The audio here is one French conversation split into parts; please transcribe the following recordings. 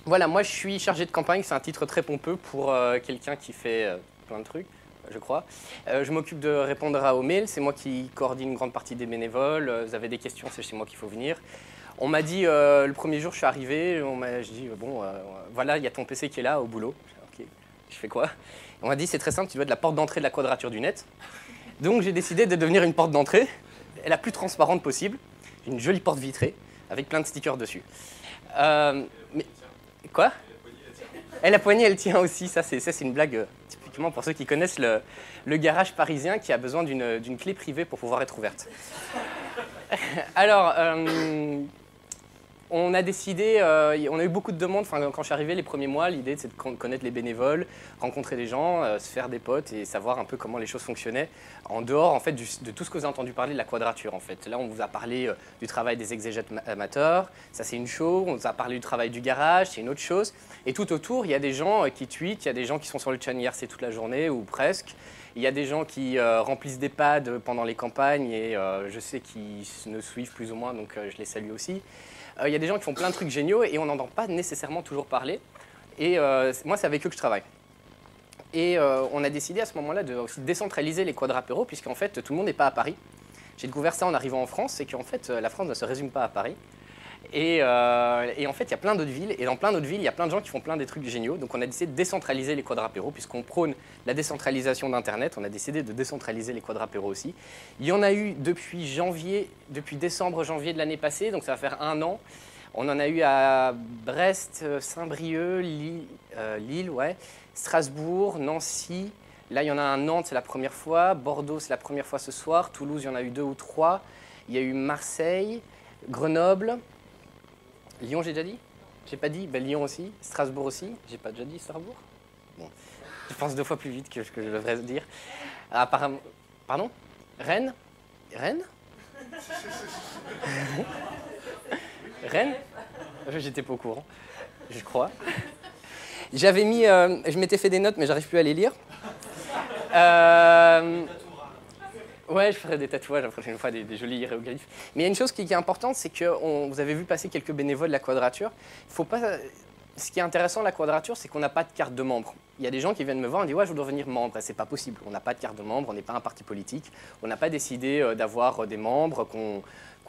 Voilà, moi je suis chargé de campagne, c'est un titre très pompeux pour quelqu'un qui fait plein de trucs, je crois. Je m'occupe de répondre aux mails, c'est moi qui coordine une grande partie des bénévoles. Vous avez des questions, c'est chez moi qu'il faut venir. On m'a dit, le premier jour je suis arrivé, je dis, bon, voilà, il y a ton PC qui est là au boulot. Ok, je fais quoi? On m'a dit, c'est très simple, tu dois être la porte d'entrée de la Quadrature du Net. Donc j'ai décidé de devenir une porte d'entrée, la plus transparente possible, une jolie porte vitrée, avec plein de stickers dessus. Mais quoi? Et la poignée, elle tient aussi. Ça, c'est une blague, typiquement pour ceux qui connaissent le garage parisien qui a besoin d'une clé privée pour pouvoir être ouverte. Alors, on a décidé, on a eu beaucoup de demandes. Enfin, quand je suis arrivé les premiers mois, l'idée c'est de connaître les bénévoles, rencontrer des gens, se faire des potes et savoir un peu comment les choses fonctionnaient en dehors en fait, de tout ce que vous avez entendu parler de la Quadrature. En fait. Là, on vous a parlé du travail des exégètes amateurs, ça c'est une chose. On vous a parlé du travail du garage, c'est une autre chose. Et tout autour, il y a des gens qui tweetent, il y a des gens qui sont sur le chat IRC toute la journée ou presque. Il y a des gens qui remplissent des pads pendant les campagnes et je sais qu'ils nous suivent plus ou moins, donc je les salue aussi. Il y a des gens qui font plein de trucs géniaux et on n'entend pas nécessairement toujours parler. Et moi, c'est avec eux que je travaille. Et on a décidé à ce moment-là de aussi décentraliser les quadrapéros, puisqu'en fait, tout le monde n'est pas à Paris. J'ai découvert ça en arrivant en France, c'est qu'en fait, la France ne se résume pas à Paris. Et en fait, il y a plein d'autres villes, et dans plein d'autres villes, il y a plein de gens qui font plein des trucs géniaux. Donc on a décidé de décentraliser les quadrapéros, puisqu'on prône la décentralisation d'Internet, on a décidé de décentraliser les quadrapéros aussi. Il y en a eu depuis décembre-janvier de l'année passée, donc ça va faire 1 an. On en a eu à Brest, Saint-Brieuc, Lille, ouais, Strasbourg, Nancy. Là, il y en a un à Nantes, c'est la première fois. Bordeaux, c'est la première fois ce soir. Toulouse, il y en a eu 2 ou 3. Il y a eu Marseille, Grenoble. Lyon, j'ai déjà dit? J'ai pas dit? Ben, Lyon aussi. Strasbourg aussi. J'ai pas déjà dit Strasbourg? Bon. Je pense 2 fois plus vite que je devrais dire. Apparemment. Pardon? Rennes? Rennes? Rennes? J'étais pas au courant, je crois. J'avais mis. Je m'étais fait des notes, mais j'arrive plus à les lire. Ouais, je ferai des tatouages la prochaine fois, des jolis hiéroglyphes. Mais il y a une chose qui est importante, c'est que vous avez vu passer quelques bénévoles de la Quadrature. Faut pas, ce qui est intéressant de la Quadrature, c'est qu'on n'a pas de carte de membre. Il y a des gens qui viennent me voir et disent « Ouais, je voudrais devenir membre ». C'est pas possible. On n'a pas de carte de membre, on n'est pas un parti politique. On n'a pas décidé d'avoir des membres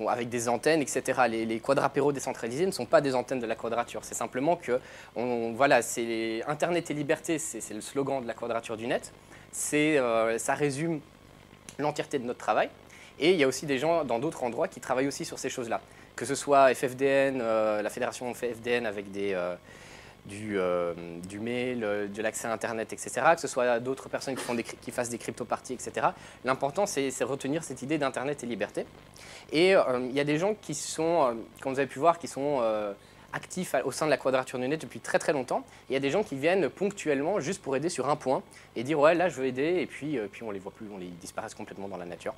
avec des antennes, etc. Les quadrapéros décentralisés ne sont pas des antennes de la Quadrature. C'est simplement que, voilà, c'est Internet et liberté, c'est le slogan de la Quadrature du Net. Ça résume l'entièreté de notre travail. Et il y a aussi des gens dans d'autres endroits qui travaillent aussi sur ces choses-là. Que ce soit FFDN, la fédération FFDN avec du mail, de l'accès à Internet, etc. Que ce soit d'autres personnes qui fassent des crypto-parties, etc. L'important, c'est retenir cette idée d'Internet et liberté. Et il y a des gens qui sont, comme vous avez pu voir, qui sont actifs au sein de la Quadrature du Net depuis très très longtemps. Il y a des gens qui viennent ponctuellement juste pour aider sur un point et dire ouais là je veux aider et puis on les voit plus, ils disparaissent complètement dans la nature.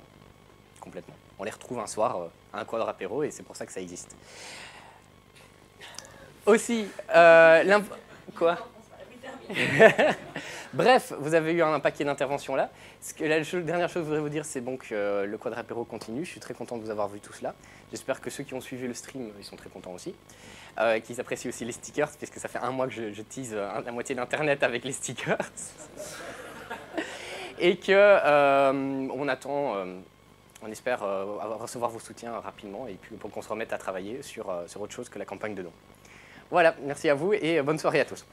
Complètement. On les retrouve un soir à un quadrapéro et c'est pour ça que ça existe. Aussi, quoi? Bref, vous avez eu un paquet d'interventions là. La dernière chose que je voudrais vous dire, c'est bon que le quadrapéro continue. Je suis très content de vous avoir vu tous là. J'espère que ceux qui ont suivi le stream, ils sont très contents aussi. Qu'ils apprécient aussi les stickers, puisque ça fait 1 mois que je tease la moitié d'Internet avec les stickers. Et que on attend, on espère recevoir vos soutiens rapidement et puis pour qu'on se remette à travailler sur autre chose que la campagne de dons. Voilà, merci à vous et bonne soirée à tous.